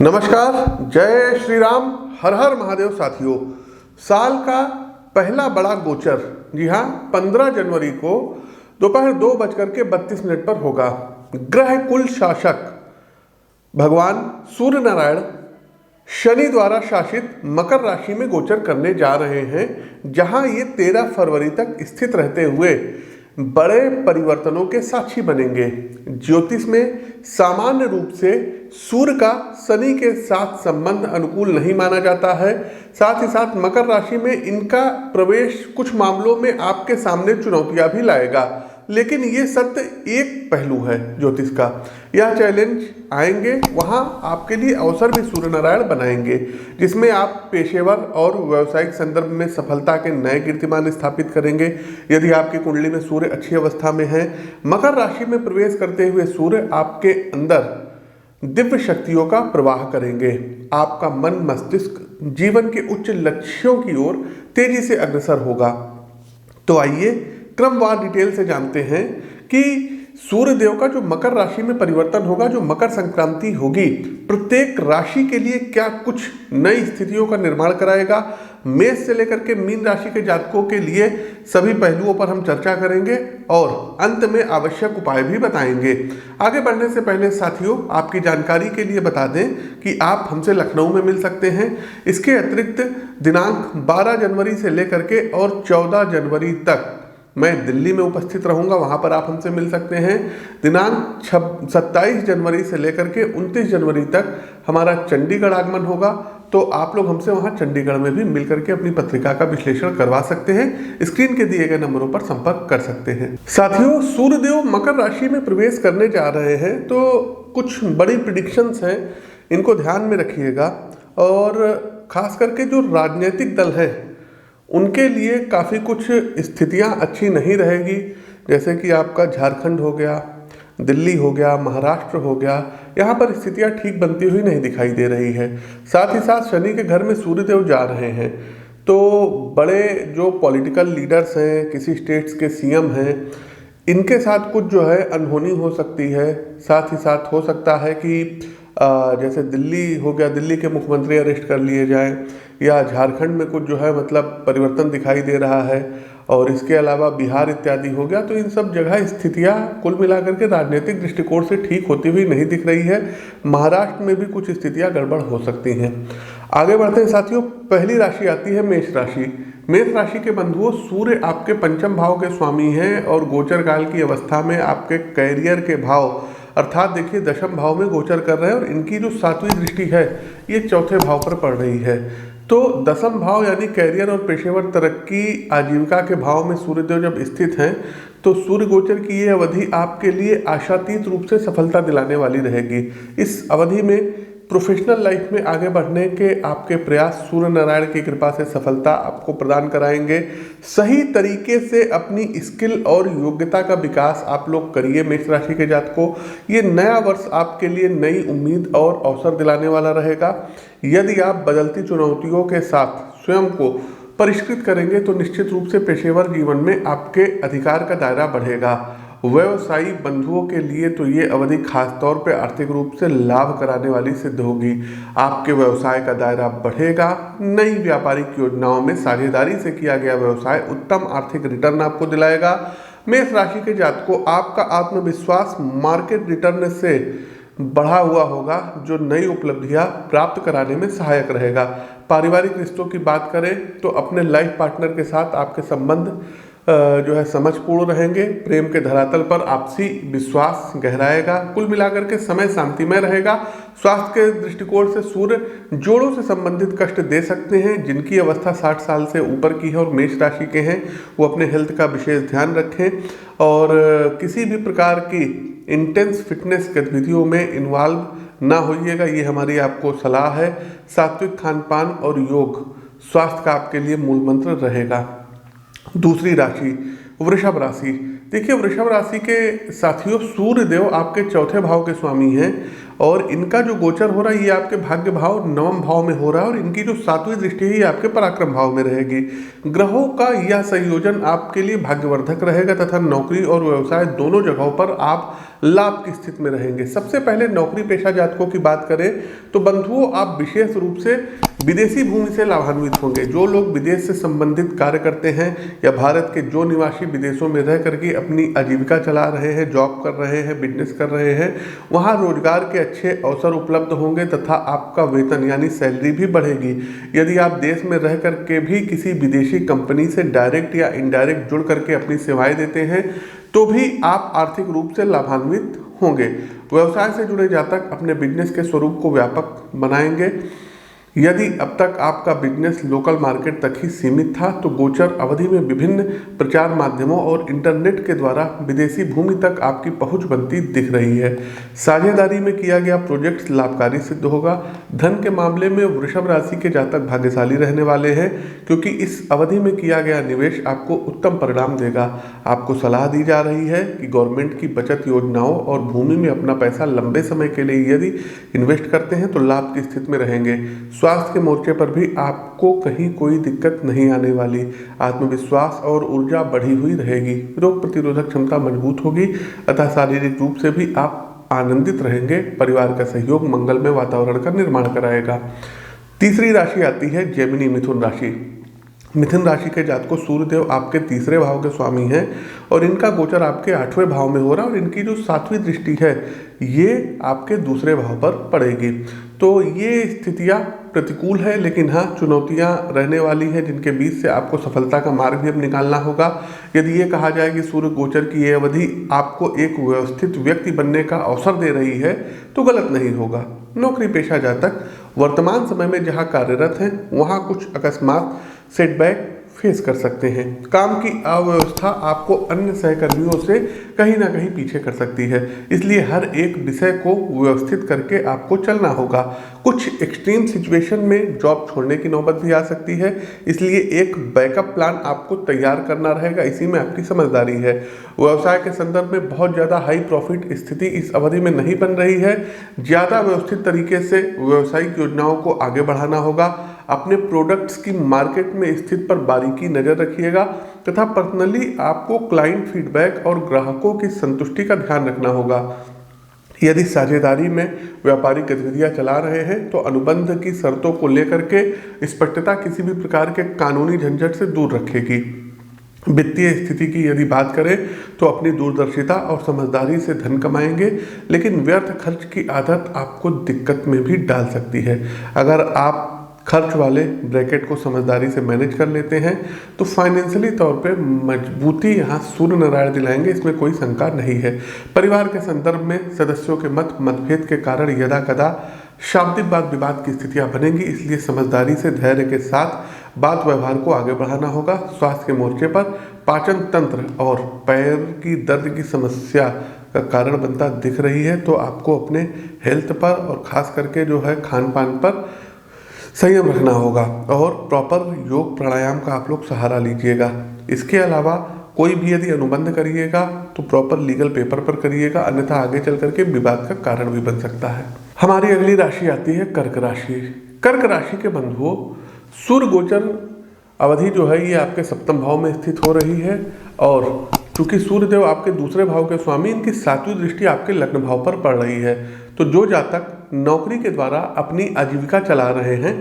नमस्कार, जय श्री राम, हर हर महादेव साथियों। साल का पहला बड़ा गोचर, जी हाँ, 15 जनवरी को दोपहर 2:32 पर होगा। ग्रह कुल शासक भगवान सूर्य नारायण शनि द्वारा शासित मकर राशि में गोचर करने जा रहे हैं, जहां ये 13 फरवरी तक स्थित रहते हुए बड़े परिवर्तनों के साक्षी बनेंगे। ज्योतिष में सामान्य रूप से सूर्य का शनि के साथ संबंध अनुकूल नहीं माना जाता है। साथ ही साथ मकर राशि में इनका प्रवेश कुछ मामलों में आपके सामने चुनौतियां भी लाएगा, लेकिन ये सत्य एक पहलू है ज्योतिष का। यह चैलेंज आएंगे, वहां आपके लिए अवसर भी सूर्य नारायण बनाएंगे, जिसमें आप पेशेवर और व्यावसायिक संदर्भ में सफलता के नए कीर्तिमान स्थापित करेंगे। यदि आपकी कुंडली में सूर्य अच्छी अवस्था में है, मकर राशि में प्रवेश करते हुए सूर्य आपके अंदर दिव्य शक्तियों का प्रवाह करेंगे। आपका मन मस्तिष्क जीवन के उच्च लक्ष्यों की ओर तेजी से अग्रसर होगा। तो आइए क्रमवार डिटेल से जानते हैं कि सूर्य देव का जो मकर राशि में परिवर्तन होगा, जो मकर संक्रांति होगी, प्रत्येक राशि के लिए क्या कुछ नई स्थितियों का निर्माण कराएगा। मेष से लेकर के मीन राशि के जातकों के लिए सभी पहलुओं पर हम चर्चा करेंगे और अंत में आवश्यक उपाय भी बताएंगे। आगे बढ़ने से पहले साथियों, आपकी जानकारी के लिए बता दें कि आप हमसे लखनऊ में मिल सकते हैं। इसके अतिरिक्त दिनांक 12 जनवरी से लेकर के और 14 जनवरी तक मैं दिल्ली में उपस्थित रहूंगा, वहां पर आप हमसे मिल सकते हैं। दिनांक 27 जनवरी से लेकर के 29 जनवरी तक हमारा चंडीगढ़ आगमन होगा, तो आप लोग हमसे वहां चंडीगढ़ में भी मिलकर के अपनी पत्रिका का विश्लेषण करवा सकते हैं। स्क्रीन के दिए गए नंबरों पर संपर्क कर सकते हैं। साथियों, सूर्यदेव मकर राशि में प्रवेश करने जा रहे हैं, तो कुछ बड़ी प्रिडिक्शंस हैं, इनको ध्यान में रखिएगा। और खास करके जो राजनीतिक दल हैं उनके लिए काफ़ी कुछ स्थितियां अच्छी नहीं रहेगी, जैसे कि आपका झारखंड हो गया, दिल्ली हो गया, महाराष्ट्र हो गया, यहाँ पर स्थितियां ठीक बनती हुई नहीं दिखाई दे रही है। साथ ही साथ शनि के घर में सूर्यदेव जा रहे हैं, तो बड़े जो पॉलिटिकल लीडर्स हैं, किसी स्टेट्स के सीएम हैं, इनके साथ कुछ जो है अनहोनी हो सकती है। साथ ही साथ हो सकता है कि जैसे दिल्ली हो गया, दिल्ली के मुख्यमंत्री अरेस्ट कर लिए जाएं, या झारखंड में कुछ जो है मतलब परिवर्तन दिखाई दे रहा है, और इसके अलावा बिहार इत्यादि हो गया। तो इन सब जगह स्थितियां कुल मिलाकर के राजनीतिक दृष्टिकोण से ठीक होती हुई नहीं दिख रही है। महाराष्ट्र में भी कुछ स्थितियां गड़बड़ हो सकती हैं। आगे बढ़ते हैं साथियों, पहली राशि आती है मेष राशि। मेष राशि के बंधुओं, सूर्य आपके पंचम भाव के स्वामी हैं और गोचर काल की अवस्था में आपके कैरियर के भाव अर्थात देखिए दशम भाव में गोचर कर रहे हैं, और इनकी जो 7वीं दृष्टि है ये चौथे भाव पर पड़ रही है। तो दशम भाव यानी कैरियर और पेशेवर तरक्की आजीविका के भाव में सूर्यदेव जब स्थित हैं, तो सूर्य गोचर की ये अवधि आपके लिए आशातीत रूप से सफलता दिलाने वाली रहेगी। इस अवधि में प्रोफेशनल लाइफ में आगे बढ़ने के आपके प्रयास सूर्य नारायण की कृपा से सफलता आपको प्रदान कराएंगे। सही तरीके से अपनी स्किल और योग्यता का विकास आप लोग करिए। मेष राशि के जातकों, ये नया वर्ष आपके लिए नई उम्मीद और अवसर दिलाने वाला रहेगा। यदि आप बदलती चुनौतियों के साथ स्वयं को परिष्कृत करेंगे, तो निश्चित रूप से पेशेवर जीवन में आपके अधिकार का दायरा बढ़ेगा। व्यवसायी बंधुओं के लिए तो ये अवधि खास तौर पे आर्थिक रूप से लाभ कराने वाली सिद्ध होगी। आपके व्यवसाय का दायरा बढ़ेगा। नई व्यापारिक योजनाओं में साझेदारी से किया गया व्यवसाय उत्तम आर्थिक रिटर्न आपको दिलाएगा। मेष राशि के जातकों, आपका आत्मविश्वास मार्केट रिटर्न से बढ़ा हुआ होगा, जो नई उपलब्धियां प्राप्त कराने में सहायक रहेगा। पारिवारिक रिश्तों की बात करें तो अपने लाइफ पार्टनर के साथ आपके संबंध जो है समझपूर्ण रहेंगे। प्रेम के धरातल पर आपसी विश्वास गहराएगा। कुल मिलाकर के समय शांतिमय रहेगा। स्वास्थ्य के दृष्टिकोण से सूर्य जोड़ों से संबंधित कष्ट दे सकते हैं। जिनकी अवस्था 60 साल से ऊपर की है और मेष राशि के हैं, वो अपने हेल्थ का विशेष ध्यान रखें और किसी भी प्रकार की इंटेंस फिटनेस गतिविधियों में इन्वॉल्व ना होइएगा, ये हमारी आपको सलाह है। सात्विक खान पान और योग स्वास्थ्य का आपके लिए मूल मंत्र रहेगा। दूसरी राशि वृषभ राशि। देखिए, वृषभ राशि के साथियों, सूर्य देव आपके चौथे भाव के स्वामी हैं और इनका जो गोचर हो रहा है ये आपके भाग्य भाव नवम भाव में हो रहा है और इनकी जो सातवीं दृष्टि है ये आपके पराक्रम भाव में रहेगी। ग्रहों का यह संयोजन आपके लिए भाग्यवर्धक रहेगा तथा नौकरी और व्यवसाय दोनों जगहों पर आप लाभ की स्थिति में रहेंगे। सबसे पहले नौकरी पेशा जातकों की बात करें तो बंधुओं, आप विशेष रूप से विदेशी भूमि से लाभान्वित होंगे। जो लोग विदेश से संबंधित कार्य करते हैं या भारत के जो निवासी विदेशों में रह करके अपनी आजीविका चला रहे हैं, जॉब कर रहे हैं, बिजनेस कर रहे हैं, वहाँ रोजगार के अच्छे अवसर उपलब्ध होंगे तथा आपका वेतन यानी सैलरी भी बढ़ेगी। यदि आप देश में रह करके भी किसी विदेशी कंपनी से डायरेक्ट या इनडायरेक्ट जुड़ करके अपनी सेवाएं देते हैं तो भी आप आर्थिक रूप से लाभान्वित होंगे। व्यवसाय से जुड़े जातक अपने बिजनेस के स्वरूप को व्यापक बनाएंगे। यदि अब तक आपका बिजनेस लोकल मार्केट तक ही सीमित था तो गोचर अवधि में विभिन्न प्रचार माध्यमों और इंटरनेट के द्वारा विदेशी भूमि तक आपकी पहुंच बनती दिख रही है। साझेदारी में किया गया प्रोजेक्ट लाभकारी सिद्ध होगा। धन के मामले में वृषभ राशि के जातक भाग्यशाली रहने वाले हैं क्योंकि इस अवधि में किया गया निवेश आपको उत्तम परिणाम देगा। आपको सलाह दी जा रही है कि गवर्नमेंट की बचत योजनाओं और भूमि में अपना पैसा लंबे समय के लिए यदि इन्वेस्ट करते हैं तो लाभ की स्थिति में रहेंगे। स्वास्थ्य के मोर्चे पर भी आपको कहीं कोई दिक्कत नहीं आने वाली। आत्मविश्वास और ऊर्जा बढ़ी हुई रहेगी। रोग प्रतिरोधक क्षमता मजबूत होगी अतः शारीरिक रूप से भी आप आनंदित रहेंगे। परिवार का सहयोग मंगलमय वातावरण का निर्माण कराएगा। तीसरी राशि आती है जेमिनी मिथुन राशि। मिथुन राशि के जातकों सूर्यदेव आपके तीसरे भाव के स्वामी हैं और इनका गोचर आपके 8वें भाव में हो रहा है और इनकी जो 7वीं दृष्टि है ये आपके दूसरे भाव पर पड़ेगी। तो ये स्थितियाँ प्रतिकूल है लेकिन हाँ चुनौतियाँ रहने वाली हैं जिनके बीच से आपको सफलता का मार्ग भी अब निकालना होगा। यदि ये कहा जाए कि सूर्य गोचर की ये अवधि आपको एक व्यवस्थित व्यक्ति बनने का अवसर दे रही है तो गलत नहीं होगा। नौकरी पेशा जातक वर्तमान समय में जहाँ कार्यरत हैं वहाँ कुछ अकस्मात सेटबैक फेस कर सकते हैं। काम की अव्यवस्था आपको अन्य सहकर्मियों से कहीं ना कहीं पीछे कर सकती है, इसलिए हर एक विषय को व्यवस्थित करके आपको चलना होगा। कुछ एक्सट्रीम सिचुएशन में जॉब छोड़ने की नौबत भी आ सकती है, इसलिए एक बैकअप प्लान आपको तैयार करना रहेगा। इसी में आपकी समझदारी है। व्यवसाय के संदर्भ में बहुत ज़्यादा हाई प्रॉफिट स्थिति इस अवधि में नहीं बन रही है। ज़्यादा व्यवस्थित तरीके से व्यावसायिक योजनाओं को आगे बढ़ाना होगा। अपने प्रोडक्ट्स की मार्केट में स्थिति पर बारीकी नज़र रखिएगा तथा पर्सनली आपको क्लाइंट फीडबैक और ग्राहकों की संतुष्टि का ध्यान रखना होगा। यदि साझेदारी में व्यापारिक गतिविधियां चला रहे हैं तो अनुबंध की शर्तों को लेकर के स्पष्टता किसी भी प्रकार के कानूनी झंझट से दूर रखेगी। वित्तीय स्थिति की यदि बात करें तो अपनी दूरदर्शिता और समझदारी से धन कमाएंगे, लेकिन व्यर्थ खर्च की आदत आपको दिक्कत में भी डाल सकती है। अगर आप खर्च वाले ब्रैकेट को समझदारी से मैनेज कर लेते हैं तो फाइनेंशियली तौर पे मजबूती यहाँ सूर्य नारायण दिलाएंगे, इसमें कोई शंका नहीं है। परिवार के संदर्भ में सदस्यों के मतभेद के कारण यदा कदा शाब्दिक वाद विवाद की स्थितियाँ बनेंगी, इसलिए समझदारी से धैर्य के साथ बात व्यवहार को आगे बढ़ाना होगा। स्वास्थ्य के मोर्चे पर पाचन तंत्र और पैर की दर्द की समस्या का कारण बनता दिख रही है, तो आपको अपने हेल्थ पर और ख़ास करके जो है खान पान पर संयम रखना होगा और प्रॉपर योग प्राणायाम का आप लोग सहारा लीजिएगा। इसके अलावा कोई भी यदि अनुबंध करिएगा तो प्रॉपर लीगल पेपर पर करिएगा, अन्यथा आगे चल करके विवाद का कारण भी बन सकता है। हमारी अगली राशि आती है कर्क राशि। कर्क राशि के बंधुओं, सूर्य गोचर अवधि जो है ये आपके 7वें भाव में स्थित हो रही है और चूंकि सूर्यदेव आपके दूसरे भाव के स्वामी, इनकी 7वीं दृष्टि आपके लग्न भाव पर पड़ रही है। तो जो जातक नौकरी के द्वारा अपनी आजीविका चला रहे हैं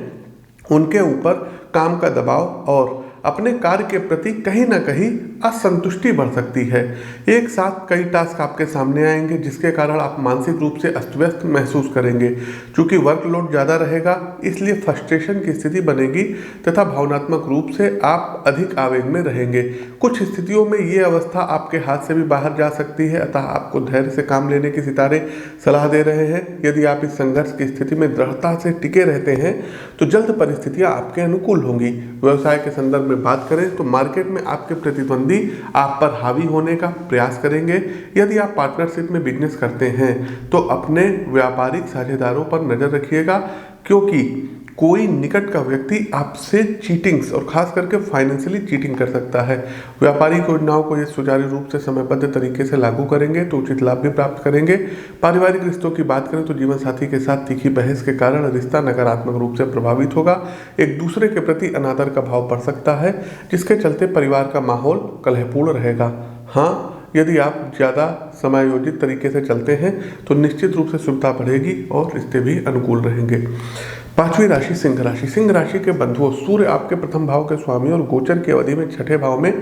उनके ऊपर काम का दबाव और अपने कार्य के प्रति कहीं ना कहीं असंतुष्टि बढ़ सकती है। एक साथ कई टास्क आपके सामने आएंगे जिसके कारण आप मानसिक रूप से अस्त व्यस्त महसूस करेंगे। चूंकि वर्कलोड ज़्यादा रहेगा इसलिए फ्रस्ट्रेशन की स्थिति बनेगी तथा भावनात्मक रूप से आप अधिक आवेग में रहेंगे। कुछ स्थितियों में ये अवस्था आपके हाथ से भी बाहर जा सकती है, अतः आपको धैर्य से काम लेने की सितारे सलाह दे रहे हैं। यदि आप इस संघर्ष की स्थिति में दृढ़ता से टिके रहते हैं तो जल्द परिस्थितियाँ आपके अनुकूल होंगी। व्यवसाय के संदर्भ में बात करें तो मार्केट में आपके प्रतिद्वंदी आप पर हावी होने का प्रयास करेंगे। यदि आप पार्टनरशिप में बिजनेस करते हैं तो अपने व्यापारिक साझेदारों पर नजर रखिएगा, क्योंकि कोई निकट का व्यक्ति आपसे चीटिंग्स और खास करके फाइनेंशियली चीटिंग कर सकता है। व्यापारिक योजनाओं को ये सुचारू रूप से समयबद्ध तरीके से लागू करेंगे तो उचित लाभ भी प्राप्त करेंगे। पारिवारिक रिश्तों की बात करें तो जीवन साथी के साथ तीखी बहस के कारण रिश्ता नकारात्मक रूप से प्रभावित होगा। एक दूसरे के प्रति अनादर का भाव बढ़ सकता है, जिसके चलते परिवार का माहौल कलहपूर्ण रहेगा। हाँ, यदि आप ज़्यादा समायोजित तरीके से चलते हैं तो निश्चित रूप से सुविधा बढ़ेगी और रिश्ते भी अनुकूल रहेंगे। पांचवी राशि सिंह राशि। सिंह राशि के बंधुओं, सूर्य आपके प्रथम भाव के स्वामी और गोचर की अवधि में छठे भाव में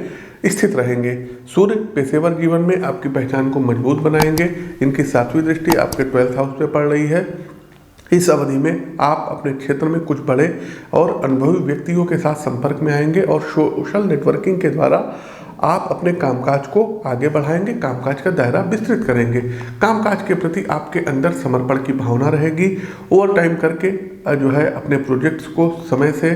स्थित रहेंगे। सूर्य पेशेवर जीवन में आपकी पहचान को मजबूत बनाएंगे। इनकी 7वीं दृष्टि आपके 12th हाउस पे पड़ रही है। इस अवधि में आप अपने क्षेत्र में कुछ बड़े और अनुभवी व्यक्तियों के साथ संपर्क में आएंगे और सोशल नेटवर्किंग के द्वारा आप अपने कामकाज को आगे बढ़ाएंगे, कामकाज का दायरा विस्तृत करेंगे। कामकाज के प्रति आपके अंदर समर्पण की भावना रहेगी। ओवर टाइम करके जो है अपने प्रोजेक्ट्स को समय से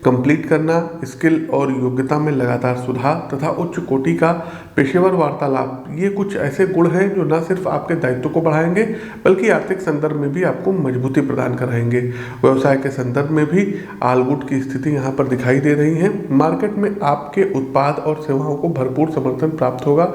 कंप्लीट करना, स्किल और योग्यता में लगातार सुधार तथा उच्च कोटि का पेशेवर वार्तालाप, ये कुछ ऐसे गुण हैं जो न सिर्फ आपके दायित्व को बढ़ाएंगे बल्कि आर्थिक संदर्भ में भी आपको मजबूती प्रदान कराएंगे। व्यवसाय के संदर्भ में भी ऑल गुड की स्थिति यहाँ पर दिखाई दे रही है। मार्केट में आपके उत्पाद और सेवाओं को भरपूर समर्थन प्राप्त होगा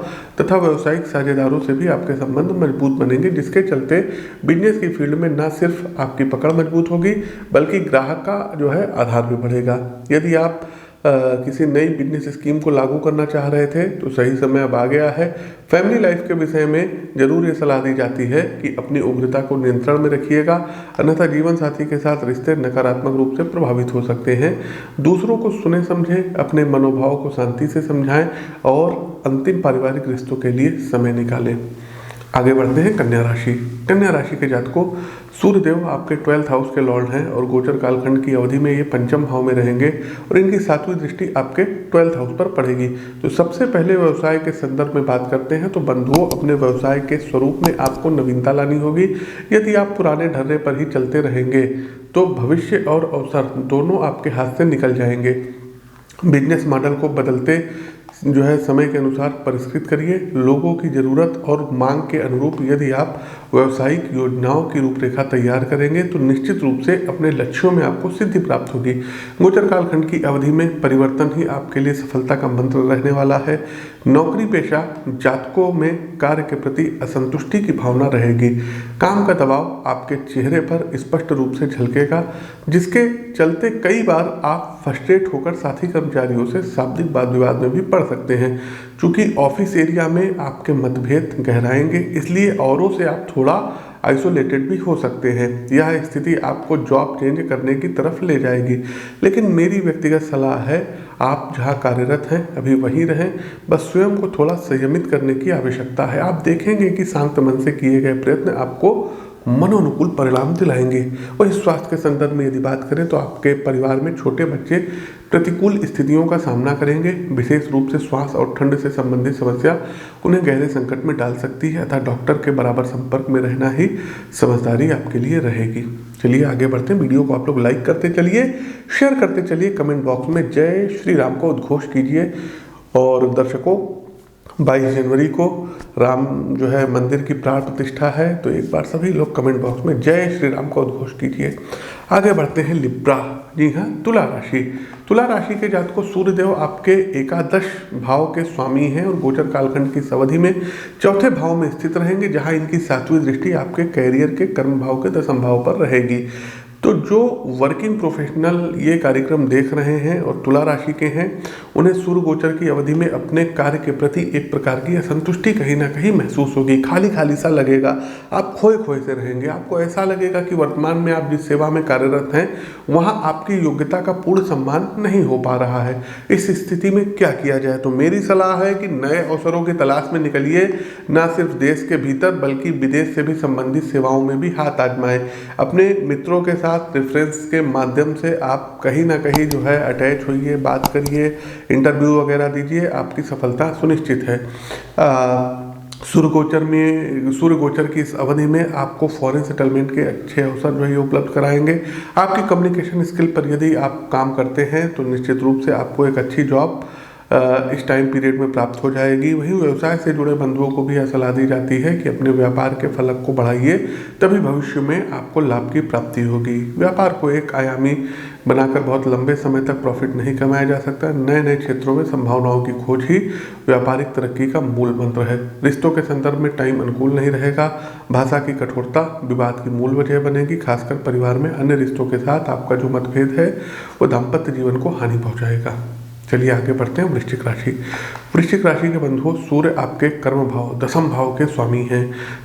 तथा व्यावसायिक साझेदारों से भी आपके संबंध मजबूत बनेंगे, जिसके चलते बिजनेस की फील्ड में न सिर्फ आपकी पकड़ मजबूत होगी बल्कि ग्राहक का जो है आधार भी बढ़ेगा। यदि आप किसी नई बिजनेस स्कीम को लागू करना चाह रहे थे तो सही समय अब आ गया है। फैमिली लाइफ के विषय में जरूर ये सलाह दी जाती है कि अपनी उग्रता को नियंत्रण में रखिएगा, अन्यथा जीवन साथी के साथ रिश्ते नकारात्मक रूप से प्रभावित हो सकते हैं। दूसरों को सुने समझें, अपने मनोभाव को शांति से समझाएं और अंतिम पारिवारिक रिश्तों के लिए समय निकालें। आगे बढ़ते हैं कन्या राशि। कन्या राशि के जातकों, सूर्यदेव आपके 12th हाउस के लॉर्ड हैं और गोचर कालखंड की अवधि में ये पंचम भाव में रहेंगे और इनकी 7वीं दृष्टि आपके 12th हाउस पर पड़ेगी। तो सबसे पहले व्यवसाय के संदर्भ में बात करते हैं तो बंधुओं, अपने व्यवसाय के स्वरूप में आपको नवीनता लानी होगी। यदि आप पुराने ढर्रे पर ही चलते रहेंगे तो भविष्य और अवसर दोनों आपके हाथ से निकल जाएंगे। बिजनेस मॉडल को बदलते जो है समय के अनुसार परिष्कृत करिए। लोगों की ज़रूरत और मांग के अनुरूप यदि आप व्यावसायिक योजनाओं की रूपरेखा तैयार करेंगे तो निश्चित रूप से अपने लक्ष्यों में आपको सिद्धि प्राप्त होगी। गोचर कालखंड की अवधि में परिवर्तन ही आपके लिए सफलता का मंत्र रहने वाला है। नौकरी पेशा जातकों में कार्य के प्रति असंतुष्टि की भावना रहेगी। काम का दबाव आपके चेहरे पर स्पष्ट रूप से झलकेगा, जिसके चलते कई बार आप फ्रस्ट्रेट होकर साथी कर्मचारियों से शाब्दिक वाद विवाद में भी पड़ सकते हैं। चूंकि ऑफिस एरिया में आपके मतभेद गहराएंगे, इसलिए औरों से आप थोड़ा आइसोलेटेड भी हो सकते हैं। यह स्थिति आपको जॉब चेंज करने की तरफ ले जाएगी, लेकिन मेरी व्यक्तिगत सलाह है आप जहां कार्यरत हैं अभी वहीं रहें। बस स्वयं को थोड़ा संयमित करने की आवश्यकता है। आप देखेंगे कि शांत मन से किए गए प्रयत्न आपको मनोनुकूल परिणाम दिलाएंगे। वही स्वास्थ्य के संदर्भ में यदि बात करें तो आपके परिवार में छोटे बच्चे प्रतिकूल स्थितियों का सामना करेंगे। विशेष रूप से श्वास और ठंड से संबंधित समस्या उन्हें गहरे संकट में डाल सकती है, अतः डॉक्टर के बराबर संपर्क में रहना ही समझदारी आपके लिए रहेगी। चलिए आगे बढ़ते हैं। वीडियो को आप लोग लाइक करते चलिए, शेयर करते चलिए, कमेंट बॉक्स में जय श्री राम को उद्घोष कीजिए। और दर्शकों, 22 जनवरी को राम जो है मंदिर की प्राण प्रतिष्ठा है, तो एक बार सभी लोग कमेंट बॉक्स में जय श्री राम का उद्घोष कीजिए। आगे बढ़ते हैं लिब्रा, जी हाँ, तुला राशि। तुला राशि के जातकों, सूर्यदेव आपके एकादश भाव के स्वामी हैं और गोचर कालखंड की अवधि में चौथे भाव में स्थित रहेंगे, जहां इनकी 7वीं दृष्टि आपके कैरियर के कर्म भाव के 10वें भाव पर रहेगी। तो जो वर्किंग प्रोफेशनल ये कार्यक्रम देख रहे हैं और तुला राशि के हैं, उन्हें सूर्य गोचर की अवधि में अपने कार्य के प्रति एक प्रकार की असंतुष्टि कहीं ना कहीं महसूस होगी। खाली खाली सा लगेगा, आप खोए खोए से रहेंगे। आपको ऐसा लगेगा कि वर्तमान में आप जिस सेवा में कार्यरत हैं वहाँ आपकी योग्यता का पूर्ण सम्मान नहीं हो पा रहा है। इस स्थिति में क्या किया जाए? तो मेरी सलाह है कि नए अवसरों की तलाश में निकलिए। न सिर्फ देश के भीतर बल्कि विदेश से भी संबंधित सेवाओं में भी हाथ आजमाएं। अपने मित्रों के साथ रेफरेंस के माध्यम से आप कहीं ना कहीं जो है अटैच होइए, बात करिए, इंटरव्यू वगैरह दीजिए, आपकी सफलता सुनिश्चित है। सूर्य गोचर की इस अवधि में आपको फॉरेन सेटलमेंट के अच्छे अवसर जो है उपलब्ध कराएंगे। आपकी कम्युनिकेशन स्किल पर यदि आप काम करते हैं तो निश्चित रूप से आपको एक अच्छी जॉब इस टाइम पीरियड में प्राप्त हो जाएगी। वहीं व्यवसाय से जुड़े बंधुओं को भी यह सलाह दी जाती है कि अपने व्यापार के फलक को बढ़ाइए, तभी भविष्य में आपको लाभ की प्राप्ति होगी। व्यापार को एक आयामी बनाकर बहुत लंबे समय तक प्रॉफिट नहीं कमाया जा सकता। नए नए क्षेत्रों में संभावनाओं की खोज ही व्यापारिक तरक्की का मूल मंत्र है। रिश्तों के संदर्भ में टाइम अनुकूल नहीं रहेगा। भाषा की कठोरता विवाद की मूल वजह बनेगी। खासकर परिवार में अन्य रिश्तों के साथ आपका जो मतभेद है वो दाम्पत्य जीवन को हानि पहुंचाएगा। चलिए आगे बढ़ते हैं। वृश्चिक राशि। वृश्चिक राशि के बंधुओं, सूर्य आपके कर्म भाव दशम भाव के स्वामी हैं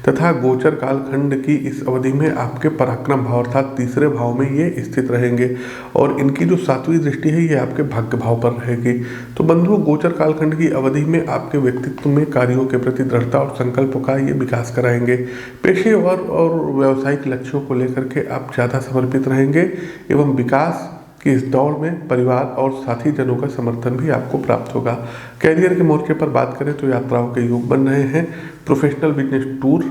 तथा गोचर कालखंड की इस अवधि में आपके पराक्रम भाव अर्थात तीसरे भाव में ये स्थित रहेंगे और इनकी जो 7वीं दृष्टि है ये आपके भाग्य भाव पर रहेगी। तो बंधुओं, गोचर कालखंड की अवधि में आपके व्यक्तित्व में कार्यों के प्रति दृढ़ता और संकल्प का ये विकास कराएंगे। पेशेवर और व्यावसायिक लक्ष्यों को लेकर के आप ज़्यादा समर्पित रहेंगे एवं विकास कि इस दौड़ में परिवार और साथी जनों का समर्थन भी आपको प्राप्त होगा। कैरियर के मोर्चे पर बात करें तो यात्राओं के योग बन रहे हैं। प्रोफेशनल बिजनेस टूर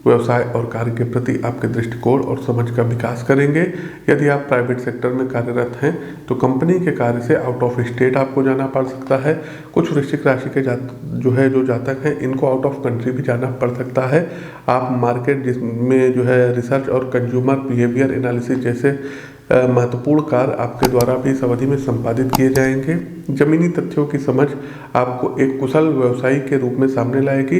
व्यवसाय और कार्य के प्रति आपके दृष्टिकोण और समझ का विकास करेंगे। यदि आप प्राइवेट सेक्टर में कार्यरत हैं तो कंपनी के कार्य से आउट ऑफ स्टेट आपको जाना पड़ सकता है। कुछ वृश्चिक राशि के जो जातक हैं इनको आउट ऑफ कंट्री भी जाना पड़ सकता है। आप मार्केट जिसमें जो है रिसर्च और कंज्यूमर बिहेवियर एनालिसिस जैसे महत्वपूर्ण कार्य आपके द्वारा भी इस अवधि में संपादित किए जाएंगे। जमीनी तथ्यों की समझ आपको एक कुशल व्यवसायी के रूप में सामने लाएगी।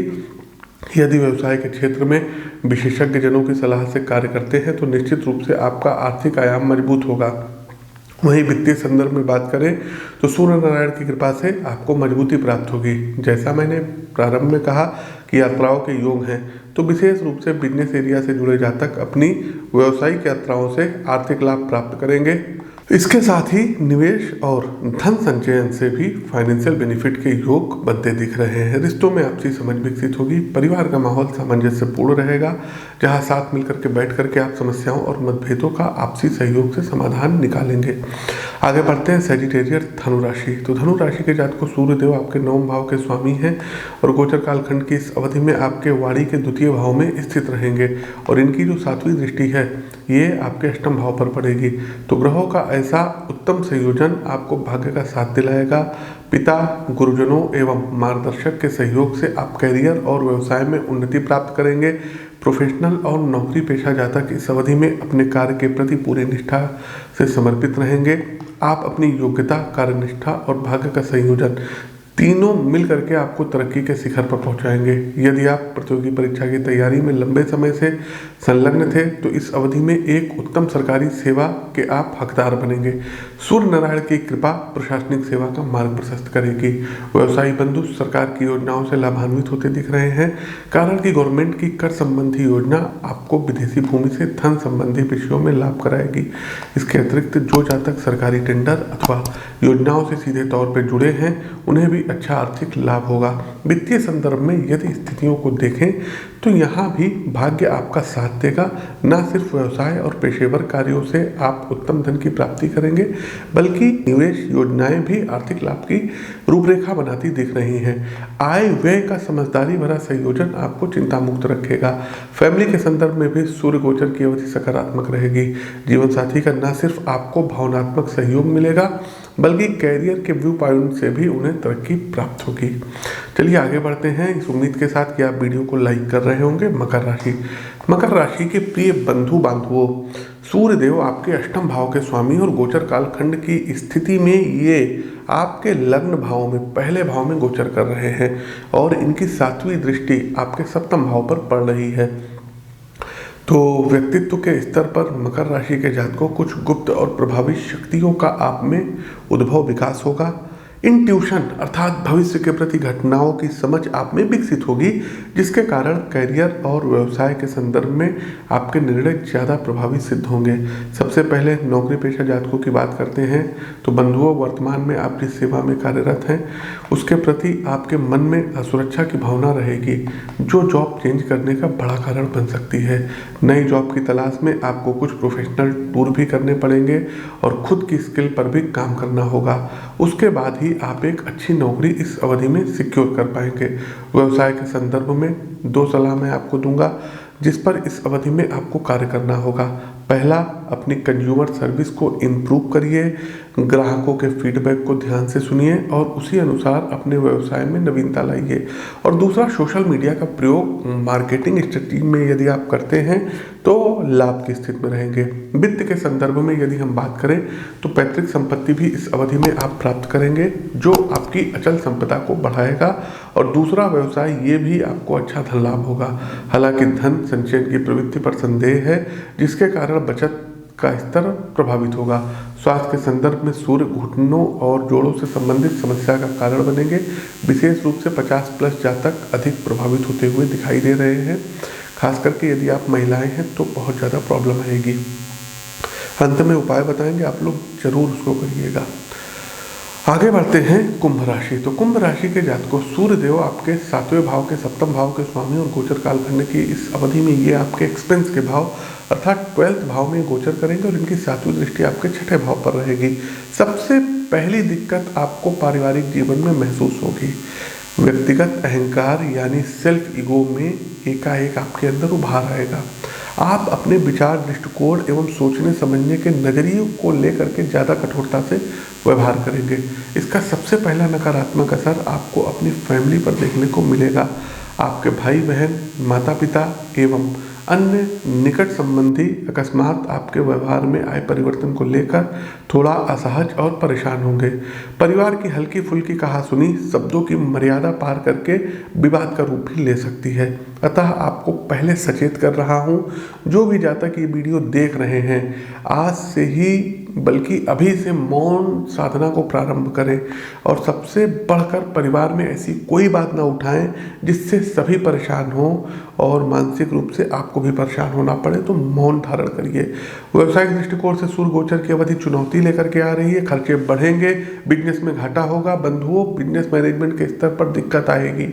यदि व्यवसाय के क्षेत्र में विशेषज्ञ जनों की सलाह से कार्य करते हैं तो निश्चित रूप से आपका आर्थिक आयाम मजबूत होगा। वहीं वित्तीय संदर्भ में बात करें तो सूर्य नारायण की कृपा से आपको मजबूती प्राप्त होगी। जैसा मैंने प्रारंभ में कहा कि यात्राओं के योग हैं, तो विशेष रूप से बिजनेस एरिया से जुड़े जातक अपनी व्यावसायिक यात्राओं से आर्थिक लाभ प्राप्त करेंगे। इसके साथ ही निवेश और धन संचयन से भी फाइनेंशियल बेनिफिट के योग बनते दिख रहे हैं। रिश्तों में आपसी समझ विकसित होगी। परिवार का माहौल सामंजस्यपूर्ण रहेगा, जहां साथ मिलकर के बैठ करके आप समस्याओं और मतभेदों का आपसी सहयोग से समाधान निकालेंगे। आगे बढ़ते हैं। सेजिटेरियस धनु राशि। तो धनु राशि के जातकों, सूर्यदेव आपके 9वें भाव के स्वामी हैं और गोचर कालखंड की इस अवधि में आपके वाणी के द्वितीय भाव में स्थित रहेंगे और इनकी जो 7वीं दृष्टि है ये आपके अष्टम भाव पर पड़ेगी। तो ग्रहों का ऐसा उत्तम संयोजन आपको भाग्य का साथ दिलाएगा। पिता, गुरुजनों एवं मार्गदर्शक के सहयोग से आप कैरियर और व्यवसाय में उन्नति प्राप्त करेंगे। प्रोफेशनल और नौकरी पेशा जातक इस अवधि में अपने कार्य के प्रति पूरी निष्ठा से समर्पित रहेंगे। आप अपनी योग्यता, कार्यनिष्ठा और भाग्य का संयोजन तीनों मिल करके आपको तरक्की के शिखर पर पहुंचाएंगे। यदि आप प्रतियोगी परीक्षा की तैयारी में लंबे समय से संलग्न थे तो इस अवधि में एक उत्तम सरकारी सेवा के आप हकदार बनेंगे। सूर्य नारायण की कृपा प्रशासनिक सेवा का मार्ग प्रशस्त करेगी। व्यवसायी बंधु सरकार की योजनाओं से लाभान्वित होते दिख रहे हैं, कारण कि गवर्नमेंट की कर संबंधी योजना आपको विदेशी भूमि से धन संबंधी विषयों में लाभ कराएगी। इसके अतिरिक्त जो जातक सरकारी टेंडर अथवा योजनाओं से सीधे तौर पर जुड़े हैं उन्हें भी अच्छा आर्थिक लाभ होगा। वित्तीय संदर्भ में यदि स्थितियों को देखें तो यहाँ भी भाग्य आपका साथ देगा। न सिर्फ व्यवसाय और पेशेवर कार्यों से आप उत्तम धन की प्राप्ति करेंगे बल्कि निवेश योजनाएं भी आर्थिक लाभ की रूपरेखा बनाती दिख रही हैं। आय व्यय का समझदारी भरा संयोजन आपको चिंता मुक्त रखेगा। फैमिली के संदर्भ में भी सूर्य गोचर की अवधि सकारात्मक रहेगी। जीवन साथी का न सिर्फ आपको भावनात्मक सहयोग मिलेगा बल्कि कैरियर के व्यू पॉइंट से भी उन्हें तरक्की प्राप्त होगी। चलिए आगे बढ़ते हैं इस उम्मीद के साथ कि आप वीडियो को लाइक कर रहे होंगे। मकर राशि। मकर राशि के प्रिय बंधु बांधवों, सूर्यदेव आपके अष्टम भाव के स्वामी और गोचर कालखंड की स्थिति में ये आपके लग्न भाव में पहले भाव में गोचर कर रहे हैं और इनकी 7वीं दृष्टि आपके सप्तम भाव पर पड़ रही है। तो व्यक्तित्व के स्तर पर मकर राशि के जातकों कुछ गुप्त और प्रभावी शक्तियों का आप में उद्भव विकास होगा। इंट्यूशन अर्थात भविष्य के प्रति घटनाओं की समझ आप में विकसित होगी, जिसके कारण कैरियर और व्यवसाय के संदर्भ में आपके निर्णय ज़्यादा प्रभावी सिद्ध होंगे। सबसे पहले नौकरी पेशा जातकों की बात करते हैं तो बंधुओं, वर्तमान में आप जिस सेवा में कार्यरत हैं उसके प्रति आपके मन में असुरक्षा की भावना रहेगी, जो जॉब चेंज करने का बड़ा कारण बन सकती है। नई जॉब की तलाश में आपको कुछ प्रोफेशनल टूर भी करने पड़ेंगे और खुद की स्किल पर भी काम करना होगा। उसके बाद ही आप एक अच्छी नौकरी इस अवधि में सिक्योर कर पाएंगे। व्यवसाय के संदर्भ में 2 सलाह मैं आपको दूंगा जिस पर इस अवधि में आपको कार्य करना होगा। पहला, अपनी कंज्यूमर सर्विस को इम्प्रूव करिए, ग्राहकों के फीडबैक को ध्यान से सुनिए और उसी अनुसार अपने व्यवसाय में नवीनता लाइए। और दूसरा, सोशल मीडिया का प्रयोग मार्केटिंग स्ट्रेटजी में यदि आप करते हैं तो लाभ की स्थिति में रहेंगे। वित्त के संदर्भ में यदि हम बात करें तो पैतृक संपत्ति भी इस अवधि में आप प्राप्त करेंगे, जो आपकी अचल संपदा को बढ़ाएगा। और दूसरा व्यवसाय ये भी आपको अच्छा धन लाभ होगा। हालांकि धन संचयन की प्रवृत्ति पर संदेह है, जिसके कारण बचत का स्तर प्रभावित होगा। स्वास्थ्य के संदर्भ में सूर्य घुटनों और जोड़ों से संबंधित समस्या का कारण बनेंगे। विशेष रूप से 50+ जातक अधिक प्रभावित होते हुए दिखाई दे रहे हैं। खास करके यदि आप महिलाएं हैं तो बहुत ज़्यादा प्रॉब्लम आएगी। अंत में उपाय बताएंगे, आप लोग जरूर उसको करिएगा। आगे बढ़ते हैं कुंभ राशि। तो कुंभ राशि के जातकों, सूर्य देव आपके 7वें भाव के सप्तम भाव के स्वामी और गोचर कालखंड की इस अवधि में ये आपके एक्सपेंस के भाव अर्थात 12th भाव में गोचर करेंगे और इनकी 7वीं दृष्टि आपके 6ठे भाव पर रहेगी। सबसे पहली दिक्कत आपको पारिवारिक जीवन में महसूस होगी। व्यक्तिगत अहंकार यानी सेल्फ ईगो में एकाएक आपके अंदर उभार आएगा। आप अपने विचार, दृष्टिकोण एवं सोचने समझने के नजरियों को लेकर के ज़्यादा कठोरता से व्यवहार करेंगे। इसका सबसे पहला नकारात्मक असर आपको अपनी फैमिली पर देखने को मिलेगा। आपके भाई बहन, माता पिता एवं अन्य निकट संबंधी अकस्मात आपके व्यवहार में आए परिवर्तन को लेकर थोड़ा असहज और परेशान होंगे। परिवार की हल्की फुल्की कहासुनी शब्दों की मर्यादा पार करके विवाद का रूप भी ले सकती है। अतः आपको पहले सचेत कर रहा हूँ, जो भी जातक ये वीडियो देख रहे हैं, आज से ही बल्कि अभी से मौन साधना को प्रारंभ करें और सबसे बढ़कर परिवार में ऐसी कोई बात ना उठाएं जिससे सभी परेशान हों और मानसिक रूप से आपको भी परेशान होना पड़े। तो मौन धारण करिए। व्यवसायिक दृष्टिकोण से सूर्य गोचर की अवधि चुनौती लेकर के आ रही है। खर्चे बढ़ेंगे, बिजनेस में घाटा होगा, बंधुओं बिजनेस मैनेजमेंट के स्तर पर दिक्कत आएगी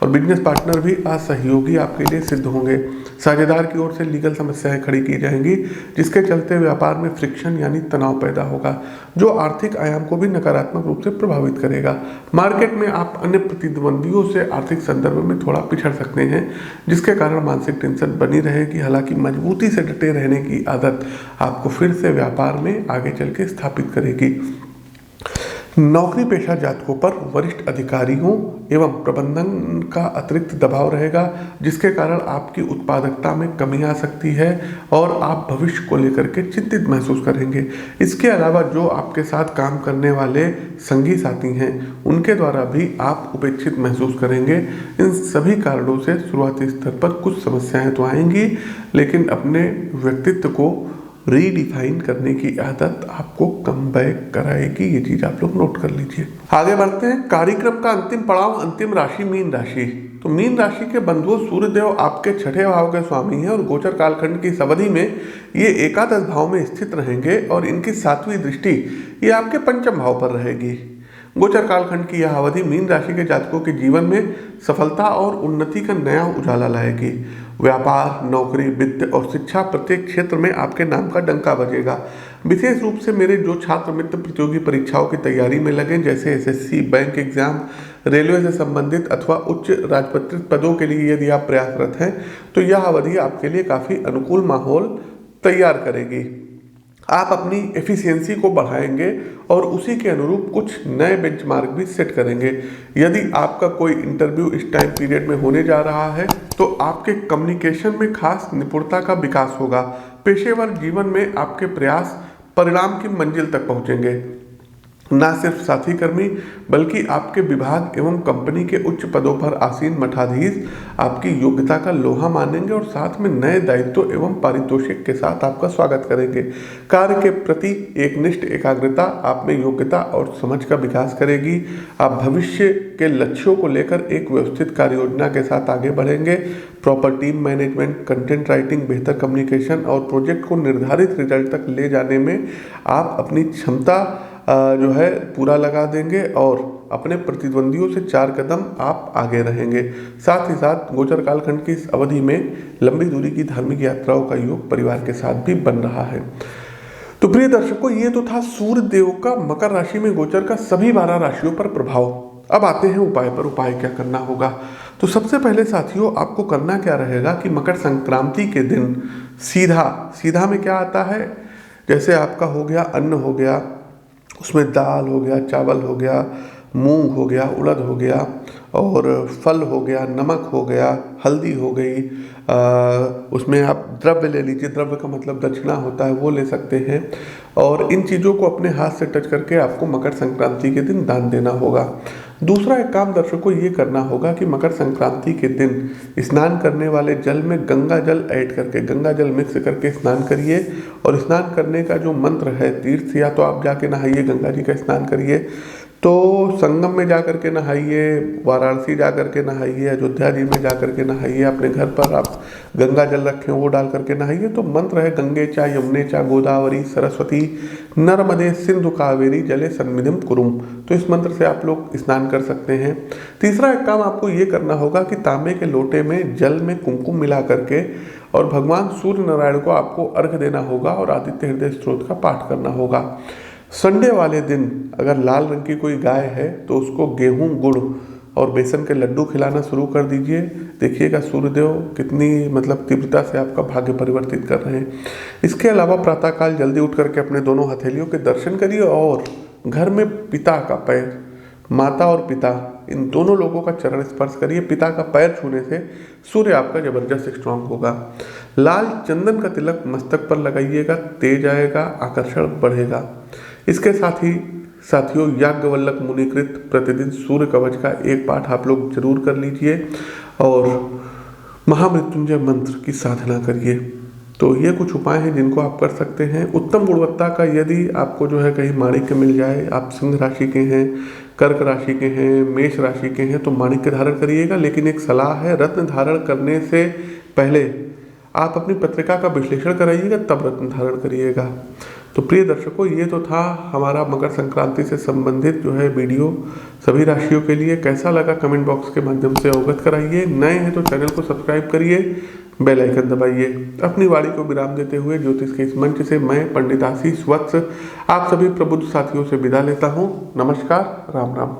और बिजनेस पार्टनर भी असहयोगी आपके लिए सिद्ध होंगे। साझेदार की ओर से लीगल समस्याएं खड़ी की जाएंगी, जिसके चलते व्यापार में फ्रिक्शन यानी तनाव पैदा होगा, जो आर्थिक आयाम को भी नकारात्मक रूप से प्रभावित करेगा। मार्केट में आप अन्य प्रतिद्वंदियों से आर्थिक संदर्भ में थोड़ा पिछड़ सकते हैं, जिसके कारण मानसिक टेंशन बनी रहेगी। हालांकि मजबूती से डटे रहने की आदत आपको फिर से व्यापार में आगे चल के स्थापित करेगी। नौकरी पेशा जातकों पर वरिष्ठ अधिकारियों एवं प्रबंधन का अतिरिक्त दबाव रहेगा, जिसके कारण आपकी उत्पादकता में कमी आ सकती है और आप भविष्य को लेकर के चिंतित महसूस करेंगे। इसके अलावा जो आपके साथ काम करने वाले संगी साथी हैं, उनके द्वारा भी आप उपेक्षित महसूस करेंगे। इन सभी कारणों से शुरुआती स्तर पर कुछ समस्याएं तो आएंगी, लेकिन अपने व्यक्तित्व को रीडिफाइन करने की आदत आपको कम बैक कराएगी। ये चीज आप लोग नोट कर लीजिए। आगे बढ़ते हैं। कार्यक्रम का अंतिम पड़ाव, अंतिम राशि मीन राशि। तो मीन राशि के बंधुओं, सूर्यदेव आपके 6ठे भाव के स्वामी हैं और गोचर कालखंड की इस अवधि में ये एकादश भाव में स्थित रहेंगे और इनकी 7वीं दृष्टि ये आपके पंचम भाव पर रहेगी। गोचर कालखंड की यह अवधि मीन राशि के जातकों के जीवन में सफलता और उन्नति का नया उजाला लाएगी। व्यापार, नौकरी, वित्त और शिक्षा प्रत्येक क्षेत्र में आपके नाम का डंका बजेगा। विशेष रूप से मेरे जो छात्र मित्र प्रतियोगी परीक्षाओं की तैयारी में लगे, जैसे एसएससी, बैंक एग्जाम, रेलवे से संबंधित अथवा उच्च राजपत्रित पदों के लिए यदि आप प्रयासरत हैं, तो यह अवधि आपके लिए काफ़ी अनुकूल माहौल तैयार करेगी। आप अपनी एफिशिएंसी को बढ़ाएंगे और उसी के अनुरूप कुछ नए बेंचमार्क भी सेट करेंगे। यदि आपका कोई इंटरव्यू इस टाइम पीरियड में होने जा रहा है तो आपके कम्युनिकेशन में खास निपुणता का विकास होगा। पेशेवर जीवन में आपके प्रयास परिणाम की मंजिल तक पहुंचेंगे। न सिर्फ साथी कर्मी बल्कि आपके विभाग एवं कंपनी के उच्च पदों पर आसीन मठाधीश आपकी योग्यता का लोहा मानेंगे और साथ में नए दायित्व एवं पारितोषिक के साथ आपका स्वागत करेंगे। कार्य के प्रति एकनिष्ठ एकाग्रता आप में योग्यता और समझ का विकास करेगी। आप भविष्य के लक्ष्यों को लेकर एक व्यवस्थित कार्य योजना के साथ आगे बढ़ेंगे। Proper team management, content writing, बेहतर कम्युनिकेशन और प्रोजेक्ट को निर्धारित रिजल्ट तक ले जाने में आप अपनी क्षमता जो है पूरा लगा देंगे और अपने प्रतिद्वंदियों से 4 कदम आप आगे रहेंगे। साथ ही साथ गोचर कालखंड की इस अवधि में लंबी दूरी की धार्मिक यात्राओं का योग परिवार के साथ भी बन रहा है। तो प्रिय दर्शकों, ये तो था सूर्य देव का मकर राशि में गोचर का सभी 12 राशियों पर प्रभाव। अब आते हैं उपाय पर। उपाय क्या करना होगा? तो सबसे पहले साथियों, आपको करना क्या रहेगा कि मकर संक्रांति के दिन सीधा में क्या आता है, जैसे आपका हो गया अन्न हो गया, उसमें दाल हो गया, चावल हो गया, मूंग हो गया, उड़द हो गया, और फल हो गया, नमक हो गया, हल्दी हो गई, उसमें आप द्रव्य ले लीजिए, द्रव्य का मतलब दक्षिणा होता है, वो ले सकते हैं। और इन चीज़ों को अपने हाथ से टच करके आपको मकर संक्रांति के दिन दान देना होगा। दूसरा एक काम दर्शकों को ये करना होगा कि मकर संक्रांति के दिन स्नान करने वाले जल में गंगा जल ऐड करके, गंगा जल मिक्स करके स्नान करिए। और स्नान करने का जो मंत्र है, तीर्थ या तो आप जाके नहाइए, गंगा जी का स्नान करिए, तो संगम में जा कर के नहाइए, वाराणसी जा कर के नहाइए, अयोध्या जी में जा कर के नहाइए, अपने घर पर आप गंगा जल रखें वो डाल करके नहाइए। तो मंत्र है गंगे चा यमुने चा गोदावरी सरस्वती नर्मदे सिंधु कावेरी जले सन्निधिम कुरुम। तो इस मंत्र से आप लोग स्नान कर सकते हैं। तीसरा एक काम आपको ये करना होगा कि तांबे के लोटे में जल में कुमकुम मिला करके और भगवान सूर्य नारायण को आपको अर्घ देना होगा और आदित्य हृदय स्तोत्र का पाठ करना होगा। संडे वाले दिन अगर लाल रंग की कोई गाय है तो उसको गेहूं, गुड़ और बेसन के लड्डू खिलाना शुरू कर दीजिए। देखिएगा सूर्यदेव कितनी तीव्रता से आपका भाग्य परिवर्तित कर रहे हैं। इसके अलावा प्रातःकाल जल्दी उठ करके अपने दोनों हथेलियों के दर्शन करिए और घर में पिता का पैर, माता और पिता, इन दोनों लोगों का चरण स्पर्श करिए। पिता का पैर छूने से सूर्य आपका जबरदस्त स्ट्रांग होगा। लाल चंदन का तिलक मस्तक पर लगाइएगा, तेज आएगा, आकर्षण बढ़ेगा। इसके साथ ही साथियों, याज्ञवल्क्य मुनिकृत प्रतिदिन सूर्य कवच का एक पाठ आप लोग जरूर कर लीजिए और महामृत्युंजय मंत्र की साधना करिए। तो ये कुछ उपाय हैं जिनको आप कर सकते हैं। उत्तम गुणवत्ता का यदि आपको जो है कहीं माणिक्य मिल जाए, आप सिंह राशि के हैं, कर्क राशि के हैं, मेष राशि के हैं, तो माणिक्य धारण करिएगा। लेकिन एक सलाह है, रत्न धारण करने से पहले आप अपनी पत्रिका का विश्लेषण कराइएगा, तब रत्न धारण करिएगा। तो प्रिय दर्शकों, ये तो था हमारा मकर संक्रांति से संबंधित जो है वीडियो सभी राशियों के लिए। कैसा लगा कमेंट बॉक्स के माध्यम से अवगत कराइए। नए हैं तो चैनल को सब्सक्राइब करिए, बेल आइकन दबाइए। अपनी वाणी को विराम देते हुए ज्योतिष के इस मंच से मैं पंडित आशीष वत्स आप सभी प्रबुद्ध साथियों से विदा लेता हूँ। नमस्कार, राम राम।